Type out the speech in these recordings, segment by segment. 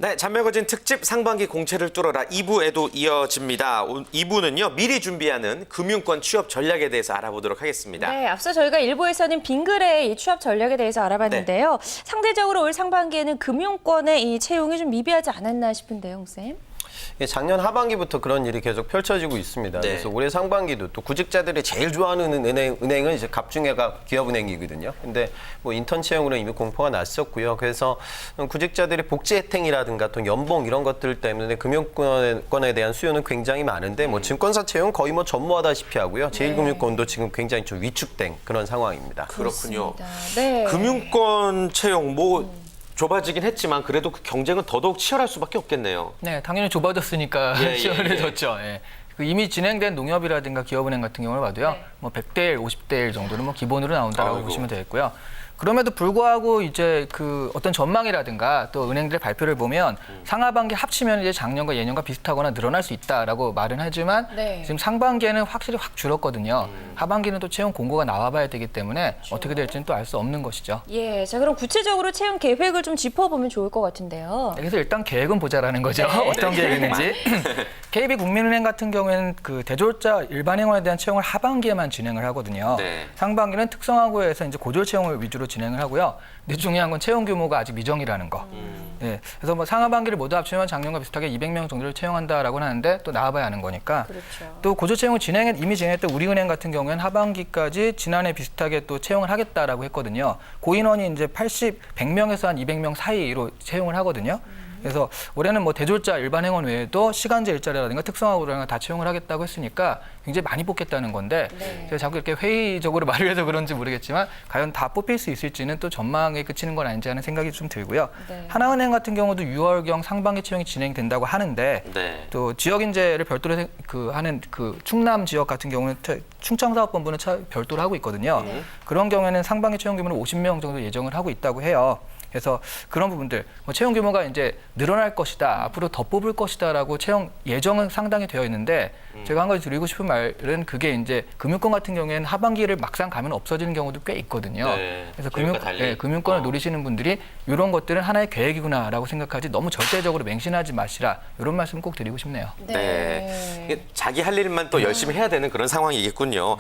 네, 잔매거진 특집 상반기 공채를 뚫어라 2부에도 이어집니다. 2부는요, 미리 준비하는 금융권 취업 전략에 대해서 알아보도록 하겠습니다. 네, 앞서 저희가 1부에서는 빙글의 이 취업 전략에 대해서 알아봤는데요. 상대적으로 올 상반기에는 금융권의 이 채용이 좀 미비하지 않았나 싶은데요, 홍쌤. 작년 하반기부터 그런 일이 계속 펼쳐지고 있습니다. 네. 그래서 올해 상반기도 또 구직자들이 제일 좋아하는 은행은 이제 갑중에가 기업은행이거든요. 근데 뭐 인턴 채용으로 이미 공포가 났었고요. 그래서 구직자들이 복지 혜택이라든가 또 연봉 이런 것들 때문에 금융권에 대한 수요는 굉장히 많은데 뭐 증권사 채용 거의 뭐 전무하다시피 하고요. 제1금융권도 지금 굉장히 좀 위축된 그런 상황입니다. 그렇군요. 네. 금융권 채용 좁아지긴 했지만 그래도 그 경쟁은 더더욱 치열할 수밖에 없겠네요. 네, 당연히 좁아졌으니까 치열해졌죠. 예. 그 이미 진행된 농협이라든가 기업은행 같은 경우를 봐도요. 네. 뭐 100대 1, 50대 1 정도는 뭐 기본으로 나온다라고 아이고. 보시면 되겠고요. 그럼에도 불구하고 이제 그 어떤 전망이라든가 또 은행들의 발표를 보면 상하반기 합치면 이제 작년과 예년과 비슷하거나 늘어날 수 있다라고 말은 하지만 네. 지금 상반기에는 확실히 확 줄었거든요. 하반기는 또 채용 공고가 나와봐야 되기 때문에 어떻게 될지는 또 알 수 없는 것이죠. 예, 자 그럼 구체적으로 채용 계획을 좀 짚어보면 좋을 것 같은데요. 그래서 일단 계획은 보자라는 거죠. 네. 어떤 계획인지. KB국민은행 같은 경우에는 그 대졸자 일반행원에 대한 채용을 하반기에만 진행을 하거든요. 네. 상반기는 특성화고에서 이제 고졸 채용을 위주로 진행을 하고요. 근데 중요한 건 채용 규모가 아직 미정이라는 거. 네. 그래서 뭐 상하반기를 모두 합치면 작년과 비슷하게 200명 정도를 채용한다라고 하는데 또 나와봐야 하는 거니까. 그렇죠. 또 고졸 채용을 이미 진행했던 우리은행 같은 경우에는 하반기까지 지난해 비슷하게 또 채용을 하겠다라고 했거든요. 고인원이 이제 100명에서 한 200명 사이로 채용을 하거든요. 그래서 올해는 뭐 대졸자 일반 행원 외에도 시간제 일자리라든가 특성화고라든가 다 채용을 하겠다고 했으니까 굉장히 많이 뽑겠다는 건데 네. 제가 자꾸 이렇게 회의적으로 말을 해서 그런지 모르겠지만 과연 다 뽑힐 수 있을지는 또 전망에 그치는 건 아닌지 하는 생각이 좀 들고요. 네. 하나은행 같은 경우도 6월경 상반기 채용이 진행된다고 하는데 네. 또 지역 인재를 별도로 하는 그 충남 지역 같은 경우는 충청사업본부는 별도로 하고 있거든요. 그런 경우에는 상반기 채용 규모는 50명 정도 예정을 하고 있다고 해요. 그래서 그런 부분들, 뭐 채용 규모가 이제 늘어날 것이다, 앞으로 더 뽑을 것이다라고 채용 예정은 상당히 되어 있는데 제가 한 가지 드리고 싶은 말은 그게 이제 금융권 같은 경우에는 하반기를 막상 가면 없어지는 경우도 꽤 있거든요. 네, 그래서 계획과 달리. 금융권을 노리시는 분들이 이런 것들은 하나의 계획이구나라고 생각하지 너무 절대적으로 맹신하지 마시라 이런 말씀 꼭 드리고 싶네요. 네. 이게 자기 할 일만 또 열심히 해야 되는 그런 상황이겠군요.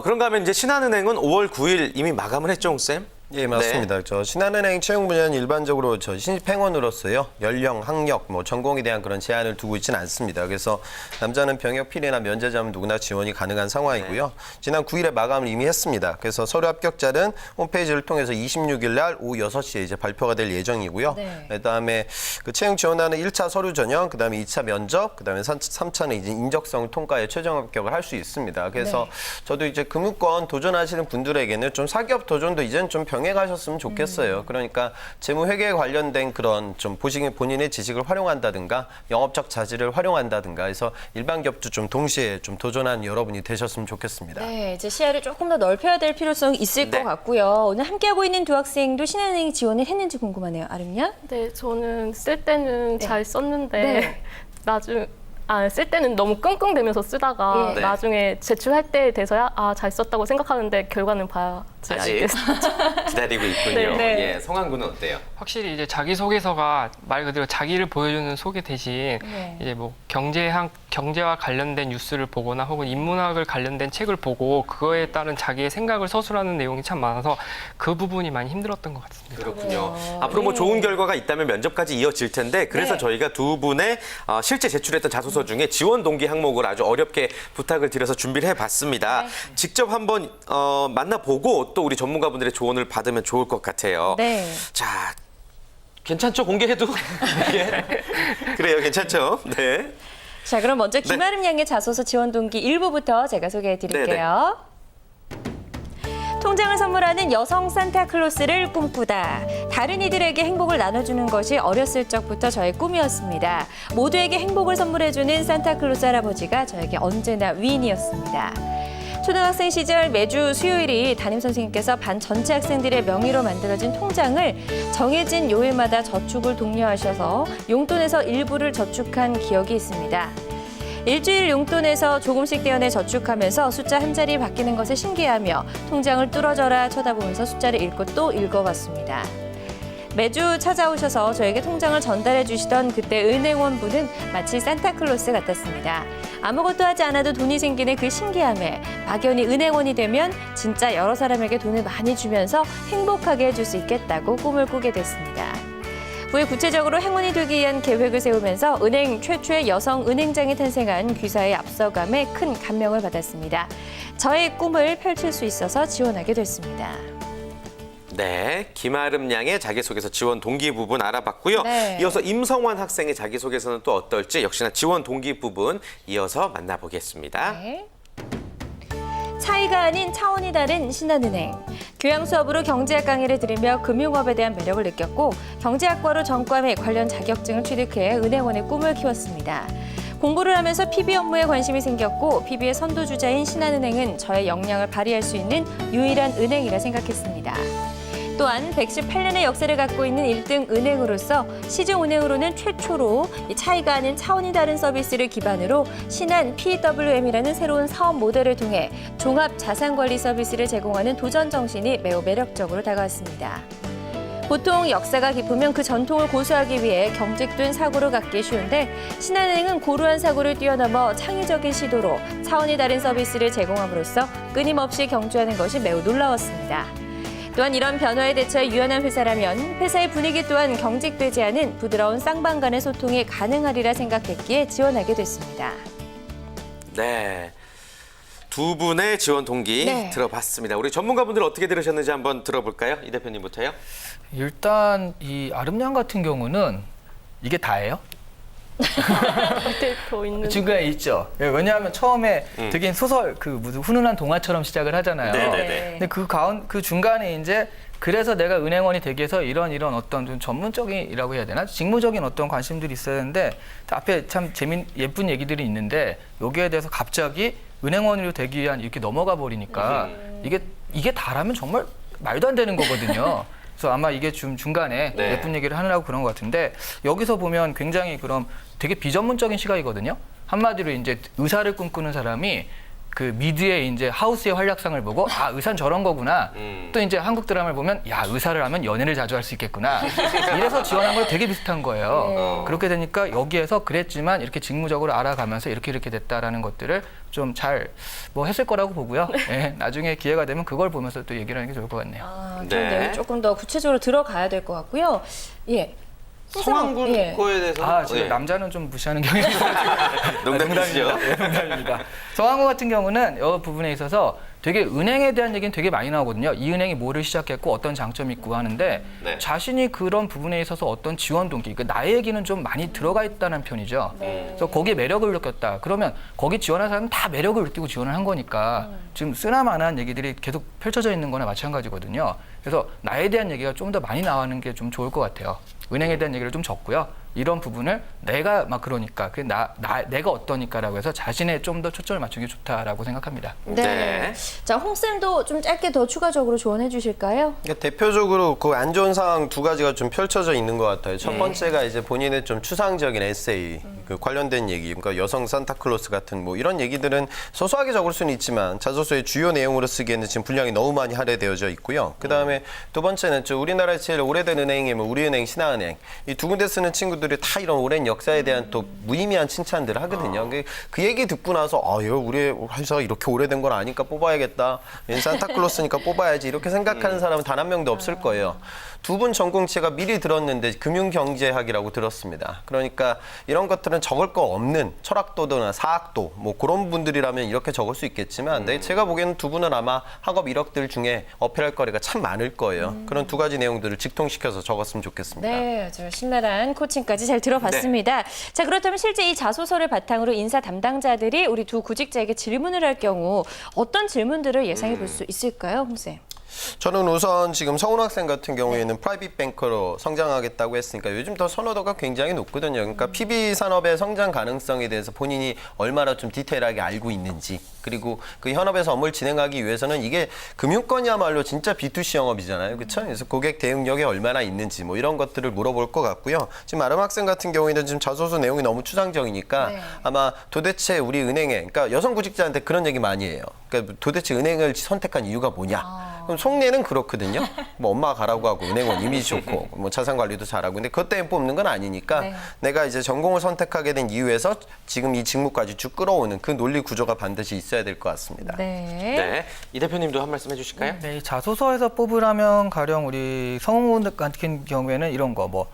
그런가 하면 이제 신한은행은 5월 9일 이미 마감을 했죠, 홍쌤? 예, 맞습니다. 저 신한은행 채용 분야는 일반적으로 저 신입 행원으로서요 연령, 학력, 뭐 전공에 대한 그런 제한을 두고 있지는 않습니다. 그래서 남자는 병역 필이나 면제자면 누구나 지원이 가능한 상황이고요. 지난 9일에 마감을 이미 했습니다. 그래서 서류 합격자는 홈페이지를 통해서 26일 날 오후 6시에 이제 발표가 될 예정이고요. 네. 그다음에 그 채용 지원하는 1차 서류 전형, 그다음에 2차 면접, 그다음에 3차는 이제 인적성 통과에 최종 합격을 할 수 있습니다. 그래서 저도 이제 금융권 도전하시는 분들에게는 좀 사기업 도전도 이제는 좀 병행하셨으면 좋겠어요. 그러니까 재무 회계에 관련된 그런 좀 본인의 지식을 활용한다든가 영업적 자질을 활용한다든가 해서 일반 기업도 좀 동시에 좀 도전한 여러분이 되셨으면 좋겠습니다. 네, 이제 시야를 조금 더 넓혀야 될 필요성이 있을 것 같고요. 오늘 함께하고 있는 두 학생도 신한은행 지원을 했는지 궁금하네요. 아름양? 네, 저는 쓸 때는 잘 썼는데 네. 쓸 때는 너무 끙끙대면서 쓰다가 예. 나중에 제출할 때에 돼서야 잘 썼다고 생각하는데 결과는 봐야지 아직 알겠습니다. 기다리고 있군요. 네. 예, 성환군은 어때요? 확실히 이제 자기소개서가 말 그대로 자기를 보여주는 소개 대신 네. 이제 뭐 경제와 관련된 뉴스를 보거나 혹은 인문학을 관련된 책을 보고 그거에 따른 자기의 생각을 서술하는 내용이 참 많아서 그 부분이 많이 힘들었던 것 같습니다. 그렇군요. 앞으로 뭐 좋은 결과가 있다면 면접까지 이어질 텐데 그래서 네. 저희가 두 분의 실제 제출했던 자소서 중에 지원 동기 항목을 아주 어렵게 부탁을 드려서 준비를 해봤습니다. 직접 한번 만나보고 또 우리 전문가분들의 조언을 받으면 좋을 것 같아요. 네. 자, 괜찮죠? 공개해도? 예. 그래요, 괜찮죠? 네. 자, 그럼 먼저 김아름 양의 자소서 지원 동기 1부부터 제가 소개해 드릴게요. 통장을 선물하는 여성 산타클로스를 꿈꾸다. 다른 이들에게 행복을 나눠주는 것이 어렸을 적부터 저의 꿈이었습니다. 모두에게 행복을 선물해주는 산타클로스 할아버지가 저에게 언제나 위인이었습니다. 초등학생 시절 매주 수요일이 담임선생님께서 반 전체 학생들의 명의로 만들어진 통장을 정해진 요일마다 저축을 독려하셔서 용돈에서 일부를 저축한 기억이 있습니다. 일주일 용돈에서 조금씩 떼어내 저축하면서 숫자 한 자리 바뀌는 것에 신기하며 통장을 뚫어져라 쳐다보면서 숫자를 읽고 또 읽어봤습니다. 매주 찾아오셔서 저에게 통장을 전달해 주시던 그때 은행원분은 마치 산타클로스 같았습니다. 아무것도 하지 않아도 돈이 생기는 그 신기함에 막연히 은행원이 되면 진짜 여러 사람에게 돈을 많이 주면서 행복하게 해줄 수 있겠다고 꿈을 꾸게 됐습니다. 후에 구체적으로 행운이 되기 위한 계획을 세우면서 은행 최초의 여성 은행장이 탄생한 귀사의 앞서감에 큰 감명을 받았습니다. 저의 꿈을 펼칠 수 있어서 지원하게 됐습니다. 네, 김아름 양의 자기소개서 지원 동기 부분 알아봤고요. 네. 이어서 임성환 학생의 자기소개서는 또 어떨지 역시나 지원 동기 부분 이어서 만나보겠습니다. 네. 차이가 아닌 차원이 다른 신한은행. 교양 수업으로 경제학 강의를 들으며 금융업에 대한 매력을 느꼈고 경제학과로 전과 및 관련 자격증을 취득해 은행원의 꿈을 키웠습니다. 공부를 하면서 PB 업무에 관심이 생겼고 PB의 선두주자인 신한은행은 저의 역량을 발휘할 수 있는 유일한 은행이라 생각했습니다. 또한 118년의 역사를 갖고 있는 1등 은행으로서 시중은행으로는 최초로 이 차이가 아닌 차원이 다른 서비스를 기반으로 신한 PWM이라는 새로운 사업 모델을 통해 종합 자산관리 서비스를 제공하는 도전 정신이 매우 매력적으로 다가왔습니다. 보통 역사가 깊으면 그 전통을 고수하기 위해 경직된 사고를 갖기 쉬운데 신한은행은 고루한 사고를 뛰어넘어 창의적인 시도로 차원이 다른 서비스를 제공함으로써 끊임없이 경주하는 것이 매우 놀라웠습니다. 또한 이런 변화에 대처해 유연한 회사라면 회사의 분위기 또한 경직되지 않은 부드러운 쌍방 간의 소통이 가능하리라 생각했기에 지원하게 됐습니다. 네. 두 분의 지원 동기 네. 들어봤습니다. 우리 전문가분들 어떻게 들으셨는지 한번 들어볼까요? 이 대표님부터요. 일단 이 아름양 같은 경우는 이게 다예요? 대표 있는 중간에 있죠. 예, 왜냐하면 처음에 되게 소설 그 무슨 훈훈한 동화처럼 시작을 하잖아요. 네네네. 근데 그 중간에 이제 그래서 내가 은행원이 되기 위해서 이런 어떤 좀 전문적이라고 해야 되나? 직무적인 어떤 관심들이 있어야 되는데 앞에 참 예쁜 얘기들이 있는데 여기에 대해서 갑자기 은행원으로 되기 위한 이렇게 넘어가 버리니까 이게 다라면 정말 말도 안 되는 거거든요. 그래서 아마 이게 좀 중간에 네. 예쁜 얘기를 하느라고 그런 것 같은데 여기서 보면 굉장히 그럼 되게 비전문적인 시각이거든요. 한마디로 이제 의사를 꿈꾸는 사람이 그 미드의 이제 하우스의 활약상을 보고 아 의사는 저런 거구나. 또 이제 한국 드라마를 보면 야 의사를 하면 연애를 자주 할 수 있겠구나. 이래서 지원한 거 되게 비슷한 거예요. 그렇게 되니까 여기에서 그랬지만 이렇게 직무적으로 알아가면서 이렇게 됐다라는 것들을 좀 잘 뭐 했을 거라고 보고요. 예, 나중에 기회가 되면 그걸 보면서 또 얘기를 하는 게 좋을 것 같네요. 아, 네. 네. 조금 더 구체적으로 들어가야 될 것 같고요. 예. 성황군 예. 거에 대해서 아, 지금 남자는 좀 무시하는 경향이 있어요. 농담이시죠? 네, 농담입니다. 성황후 같은 경우는 이 부분에 있어서 되게 은행에 대한 얘기는 되게 많이 나오거든요. 이 은행이 뭐를 시작했고 어떤 장점이 있고 하는데 네. 자신이 그런 부분에 있어서 어떤 지원 동기, 그러니까 나의 얘기는 좀 많이 들어가 있다는 편이죠. 그래서 거기에 매력을 느꼈다. 그러면 거기 지원한 사람은 다 매력을 느끼고 지원을 한 거니까 지금 쓰나마나한 얘기들이 계속 펼쳐져 있는 거나 마찬가지거든요. 그래서 나에 대한 얘기가 좀 더 많이 나오는 게 좀 좋을 것 같아요. 은행에 대한 얘기를 좀 적고요. 이런 부분을 내가 막 그러니까 내가 어떠니까라고 해서 자신에 좀 더 초점을 맞추는 게 좋다라고 생각합니다. 네. 네. 자, 홍쌤도 좀 짧게 더 추가적으로 조언해 주실까요? 그러니까 대표적으로 그 안 좋은 상황 두 가지가 좀 펼쳐져 있는 것 같아요. 첫 번째가 이제 본인의 좀 추상적인 에세이, 그 관련된 얘기, 그러니까 여성 산타클로스 같은 뭐 이런 얘기들은 소소하게 적을 수는 있지만 자소서의 주요 내용으로 쓰기에는 지금 분량이 너무 많이 할애되어져 있고요. 그 다음에 두 번째는 우리나라의 제일 오래된 은행이면 우리은행, 신한은행 이 두 군데 쓰는 친구들이 다 이런 오랜 역사에 대한 또 무의미한 칭찬들을 하거든요. 그 얘기 듣고 나서 이거 우리 회사가 이렇게 오래된 건 아니까 뽑아야겠다. 산타클로스니까 뽑아야지 이렇게 생각하는 사람은 단 한 명도 없을 거예요. 두 분 전공체가 미리 들었는데 금융경제학이라고 들었습니다. 그러니까 이런 것들은 적을 거 없는 철학도나 사학도 뭐 그런 분들이라면 이렇게 적을 수 있겠지만 제가 보기에는 두 분은 아마 학업 이력들 중에 어필할 거리가 참 많을 거예요. 그런 두 가지 내용들을 직통시켜서 적었으면 좋겠습니다. 네, 아주 신랄한 코칭까지 잘 들어봤습니다. 자, 그렇다면 실제 이 자소서를 바탕으로 인사 담당자들이 우리 두 구직자에게 질문을 할 경우 어떤 질문들을 예상해 볼 수 있을까요, 홍쌤? 저는 우선 지금 성훈 학생 같은 경우에는 프라이빗 뱅커로 성장하겠다고 했으니까 요즘 더 선호도가 굉장히 높거든요. 그러니까 PB 산업의 성장 가능성에 대해서 본인이 얼마나 좀 디테일하게 알고 있는지 그리고 그 현업에서 업무를 진행하기 위해서는 이게 금융권이야말로 진짜 B2C 영업이잖아요. 그렇죠? 그래서 고객 대응력이 얼마나 있는지 뭐 이런 것들을 물어볼 것 같고요. 지금 아름 학생 같은 경우에는 지금 자소서 내용이 너무 추상적이니까 네. 아마 도대체 우리 은행에, 그러니까 여성 구직자한테 그런 얘기 많이 해요. 그러니까 도대체 은행을 선택한 이유가 뭐냐? 그럼 속내는 그렇거든요. 뭐 엄마가 가라고 하고 은행원 이미지 좋고 뭐 자산 관리도 잘하고, 근데 그것 때문에 뽑는 건 아니니까 네. 내가 이제 전공을 선택하게 된 이유에서 지금 이 직무까지 쭉 끌어오는 그 논리 구조가 반드시 있어야 될 것 같습니다. 네. 네. 이 대표님도 한 말씀 해주실까요? 네, 이 자소서에서 뽑으라면 가령 우리 성우 같은 경우에는 이런 거 뭐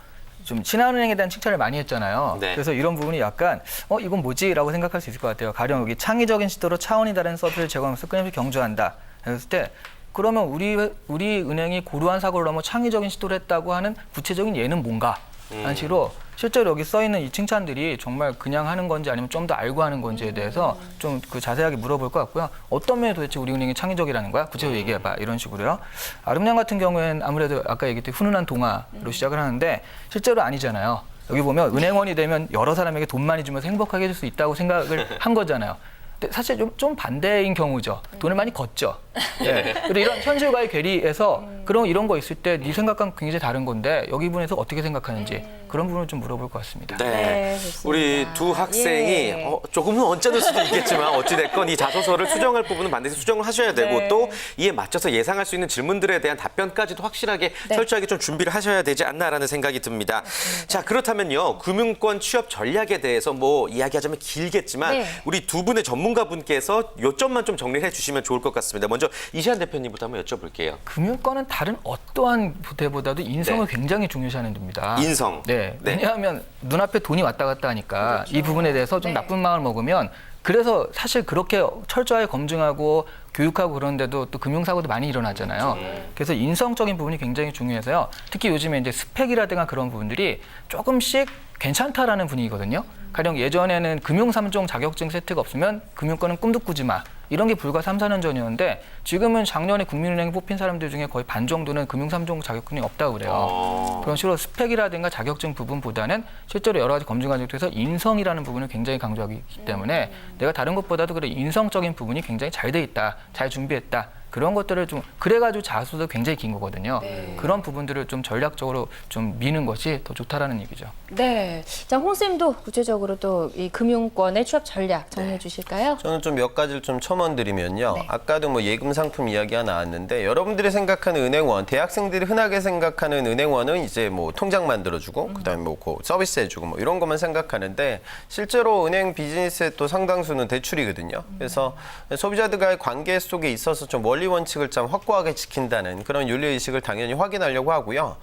좀 신한은행에 대한 칭찬을 많이 했잖아요. 네. 그래서 이런 부분이 약간 이건 뭐지라고 생각할 수 있을 것 같아요. 가령 여기 창의적인 시도로 차원이 다른 서비스를 제공하면서 끊임없이 경주한다. 그랬을 때 그러면 우리 은행이 고루한 사고를 넘어 창의적인 시도를 했다고 하는 구체적인 예는 뭔가? 라는 식으로 실제로 여기 써 있는 이 칭찬들이 정말 그냥 하는 건지 아니면 좀 더 알고 하는 건지에 대해서 좀 그 자세하게 물어볼 것 같고요. 어떤 면에 도대체 우리 은행이 창의적이라는 거야? 구체적으로 얘기해봐. 이런 식으로요. 아름양 같은 경우에는 아무래도 아까 얘기했듯이 훈훈한 동화로 시작을 하는데 실제로 아니잖아요. 여기 보면 은행원이 되면 여러 사람에게 돈 많이 주면서 행복하게 해줄 수 있다고 생각을 한 거잖아요. 근데 사실 좀 반대인 경우죠. 돈을 많이 걷죠. 예. 그리고 이런 현실과의 괴리에서 이런 거 있을 때 네 생각과는 굉장히 다른 건데 여기 분에서 어떻게 생각하는지 그런 부분을 좀 물어볼 것 같습니다. 네. 네, 좋습니다. 우리 두 학생이 예. 조금은 언짢을 수도 있겠지만 어찌됐건 이 자소서를 수정할 부분은 반드시 수정을 하셔야 되고 네. 또 이에 맞춰서 예상할 수 있는 질문들에 대한 답변까지도 확실하게 네. 철저하게 좀 준비를 하셔야 되지 않나라는 생각이 듭니다. 자, 그렇다면요. 금융권 취업 전략에 대해서 뭐 이야기하자면 길겠지만 네. 우리 두 분의 전문가분께서 요점만 좀 정리를 해주시면 좋을 것 같습니다. 먼저 이시안 대표님부터 한번 여쭤볼게요. 금융권은 다른 어떠한 부대보다도 인성을 네. 굉장히 중요시하는 데입니다. 인성. 네. 네. 왜냐하면 눈앞에 돈이 왔다 갔다 하니까 이 부분에 대해서 좀 네. 나쁜 마음을 먹으면 그래서 사실 그렇게 철저하게 검증하고 교육하고 그러는데도 또 금융사고도 많이 일어나잖아요. 그래서 인성적인 부분이 굉장히 중요해서요. 특히 요즘에 이제 스펙이라든가 그런 부분들이 조금씩 괜찮다라는 분위기거든요. 가령 예전에는 금융 3종 자격증 세트가 없으면 금융권은 꿈도 꾸지 마. 이런 게 불과 3, 4년 전이었는데 지금은 작년에 국민은행에 뽑힌 사람들 중에 거의 반 정도는 금융 3종 자격증이 없다고 그래요. 그런 식으로 스펙이라든가 자격증 부분보다는 실제로 여러 가지 검증 과정을 통해서 인성이라는 부분을 굉장히 강조하기 때문에 내가 다른 것보다도 그래 인성적인 부분이 굉장히 잘 돼 있다, 잘 준비했다. 그런 것들을 좀 그래가지고 자소도 굉장히 긴 거거든요. 그런 부분들을 좀 전략적으로 좀 미는 것이 더 좋다라는 얘기죠. 네. 자, 홍 쌤도 구체적으로 또 이 금융권의 취업 전략 정리해 주실까요? 저는 좀 몇 가지를 좀 첨언드리면요. 네. 아까도 뭐 예금 상품 이야기가 나왔는데 여러분들이 생각하는 은행원, 대학생들이 흔하게 생각하는 은행원은 이제 뭐 통장 만들어주고 그다음에 뭐 서비스 해주고 뭐 이런 것만 생각하는데 실제로 은행 비즈니스의 또 상당수는 대출이거든요. 그래서 소비자들과의 관계 속에 있어서 좀 원리 원칙을 좀 확고하게 지킨다는 그런 윤리 의식을 당연히 확인하려고 하고요.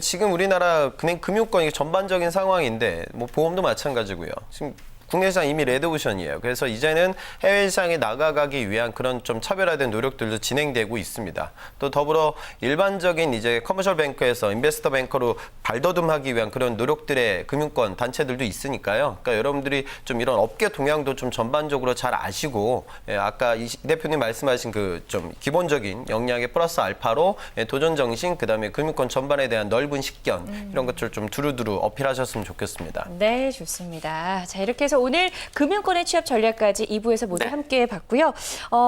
지금 우리나라 금융권이 전반적인 상황인데 뭐 보험도 마찬가지고요. 지금 국내 시장 이미 레드오션이에요. 그래서 이제는 해외 시장에 나가기 위한 그런 좀 차별화된 노력들도 진행되고 있습니다. 또 더불어 일반적인 이제 커머셜 뱅커에서 인베스터 뱅커로 발돋움하기 위한 그런 노력들의 금융권 단체들도 있으니까요. 그러니까 여러분들이 좀 이런 업계 동향도 좀 전반적으로 잘 아시고 아까 이 대표님 말씀하신 그 좀 기본적인 역량의 플러스 알파로 도전 정신 그다음에 금융권 전반에 대한 넓은 식견 이런 것들을 좀 두루두루 어필하셨으면 좋겠습니다. 네, 좋습니다. 자, 이렇게 해서 오늘 금융권의 취업 전략까지 2부에서 모두 네. 함께 봤고요.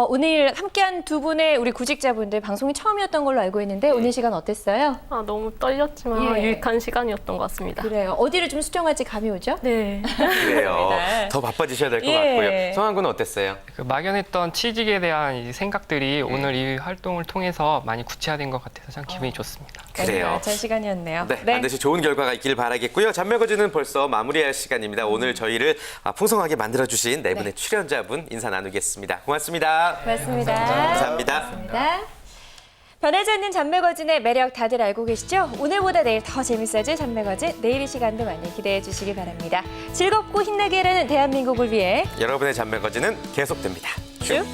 오늘 함께한 두 분의 우리 구직자분들 방송이 처음이었던 걸로 알고 있는데 오늘 시간 어땠어요? 아, 너무 떨렸지만 예. 유익한 시간이었던 것 같습니다. 그래요. 어디를 좀 수정할지 감이 오죠? 네. 그래요. 네. 더 바빠지셔야 될 것 예. 같고요. 성한 군은 어땠어요? 그 막연했던 취직에 대한 이 생각들이 오늘 이 활동을 통해서 많이 구체화된 것 같아서 참 기분이 좋습니다. 그래요. 잘 시간이었네요. 네, 반드시 좋은 결과가 있길 바라겠고요. 잔매거진은 벌써 마무리할 시간입니다. 오늘 저희를 풍성하게 만들어주신 네 분의 출연자분 인사 나누겠습니다. 고맙습니다. 고맙습니다. 감사합니다. 고맙습니다. 변하지 않는 잔매거진의 매력 다들 알고 계시죠? 오늘보다 내일 더 재밌어질 잔매거진 내일 이 시간도 많이 기대해 주시기 바랍니다. 즐겁고 힘나게 일하는 대한민국을 위해 여러분의 잔매거진은 계속됩니다. 쭉